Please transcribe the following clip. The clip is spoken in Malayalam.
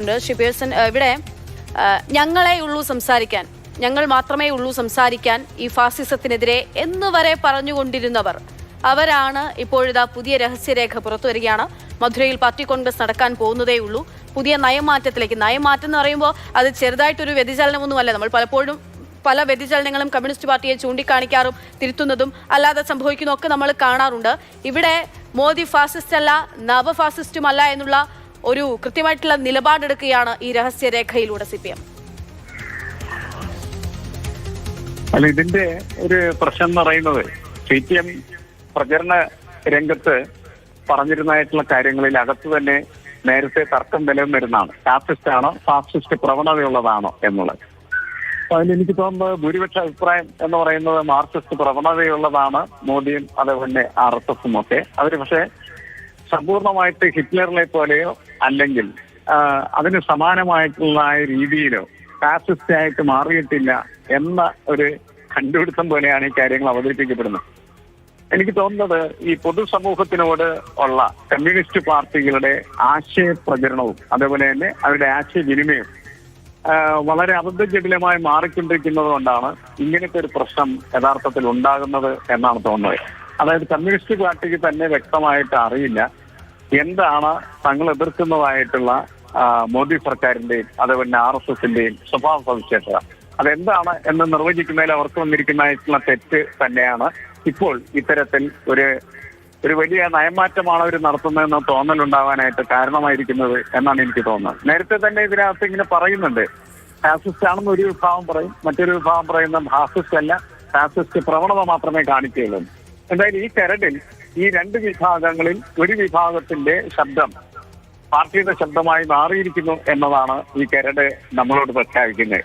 ശ്രീ പിയേഴ്സൺ, ഇവിടെ ഞങ്ങളെ ഉള്ളൂ സംസാരിക്കാൻ, ഞങ്ങൾ മാത്രമേ ഉള്ളൂ സംസാരിക്കാൻ ഈ ഫാസിസത്തിനെതിരെ എന്നുവരെ പറഞ്ഞുകൊണ്ടിരുന്നവർ അവരാണ് ഇപ്പോഴിതാ പുതിയ രഹസ്യരേഖ പുറത്തുവരികയാണ്. മധുരയിൽ പാർട്ടി കോൺഗ്രസ് നടക്കാൻ പോകുന്നതേ ഉള്ളൂ. പുതിയ നയമാറ്റത്തിലേക്ക്, നയമാറ്റം എന്ന് പറയുമ്പോൾ അത് ചെറുതായിട്ടൊരു വ്യതിചലനമൊന്നുമല്ല. നമ്മൾ പലപ്പോഴും പല വ്യതിചലനങ്ങളും കമ്മ്യൂണിസ്റ്റ് പാർട്ടിയെ ചൂണ്ടിക്കാണിക്കാറും തിരുത്തുന്നതും അല്ലാതെ സംഭവിക്കുന്നതൊക്കെ നമ്മൾ കാണാറുണ്ട്. ഇവിടെ മോദി ഫാസിസ്റ്റ് അല്ല, നവ ഫാസിസ്റ്റുമല്ല എന്നുള്ള ഒരു കൃത്യമായിട്ടുള്ള നിലപാടെടുക്കുകയാണ് ഈ രഹസ്യരേഖയിലൂടെ CPM. അല്ല, ഇതിന്റെ ഒരു പ്രശ്നം എന്ന് പറയുന്നത് CPM പ്രചരണ രംഗത്ത് പറഞ്ഞിരുന്നതായിട്ടുള്ള കാര്യങ്ങളിൽ അകത്ത് തന്നെ നേരത്തെ തർക്കം നിലനിന്നിരുന്നതാണ്. ഫാസിസ്റ്റ് ആണോ, ഫാസിസ്റ്റ് പ്രവണതയുള്ളതാണോ എന്നുള്ളത്. അപ്പൊ അതിലെനിക്ക് തോന്നുന്നത് ഭൂരിപക്ഷ അഭിപ്രായം എന്ന് പറയുന്നത് മാർക്സിസ്റ്റ് പ്രവണതയുള്ളതാണ് മോദിയും അതേപോലെ RSSും ഒക്കെ. അവര് പക്ഷേ സമ്പൂർണമായിട്ട് ഹിറ്റ്ലറിനെ പോലെയോ അല്ലെങ്കിൽ അതിന് സമാനമായിട്ടുള്ള രീതിയിലോ ഫാസിസ്റ്റ് ആയിട്ട് മാറിയിട്ടില്ല എന്ന ഒരു കണ്ടുപിടുത്തം പോലെയാണ് ഈ കാര്യങ്ങൾ അവതരിപ്പിക്കപ്പെടുന്നത്. എനിക്ക് തോന്നുന്നത് ഈ പൊതുസമൂഹത്തിനോട് ഉള്ള കമ്മ്യൂണിസ്റ്റ് പാർട്ടികളുടെ ആശയ പ്രചരണവും അതേപോലെ തന്നെ അവരുടെ ആശയവിനിമയവും വളരെ അബദ്ധജടിലമായി മാറിക്കൊണ്ടിരിക്കുന്നത് കൊണ്ടാണ് ഇങ്ങനത്തെ ഒരു പ്രശ്നം യഥാർത്ഥത്തിൽ ഉണ്ടാകുന്നത് എന്നാണ് തോന്നുന്നത്. അതായത് കമ്മ്യൂണിസ്റ്റ് പാർട്ടിക്ക് തന്നെ വ്യക്തമായിട്ട് അറിയില്ല എന്താണ് തങ്ങൾ എതിർക്കുന്നതായിട്ടുള്ള മോദി സർക്കാരിന്റെയും അതേപോലെ RSSന്റെയും സ്വഭാവ സവിശേഷത. അതെന്താണ് എന്ന് നിർവചിക്കുന്നതിൽ അവർക്ക് വന്നിരിക്കുന്നതായിട്ടുള്ള തെറ്റ് തന്നെയാണ് ഇപ്പോൾ ഇത്തരത്തിൽ ഒരു വലിയ നയമാറ്റമാണ് അവർ നടത്തുന്നതെന്ന് തോന്നലുണ്ടാവാനായിട്ട് കാരണമായിരിക്കുന്നത് എന്നാണ് എനിക്ക് തോന്നുന്നത്. നേരത്തെ തന്നെ ഇതിനകത്ത് ഇങ്ങനെ പറയുന്നുണ്ട്, ഫാസിസ്റ്റ് ആണെന്ന് ഒരു വിഭാഗം പറയും, മറ്റൊരു വിഭാഗം പറയുന്ന ഫാസിസ്റ്റ് അല്ല, ഫാസിസ്റ്റ് പ്രവണത മാത്രമേ കാണിക്കുകയുള്ളൂ. എന്തായാലും ഈ കരടിൽ ഈ രണ്ട് വിഭാഗങ്ങളിൽ ഒരു വിഭാഗത്തിന്റെ ശബ്ദം പാർട്ടിയുടെ ശബ്ദമായി മാറിയിരിക്കുന്നു എന്നതാണ് ഈ കരട് നമ്മളോട് പ്രഖ്യാപിക്കുന്നത്.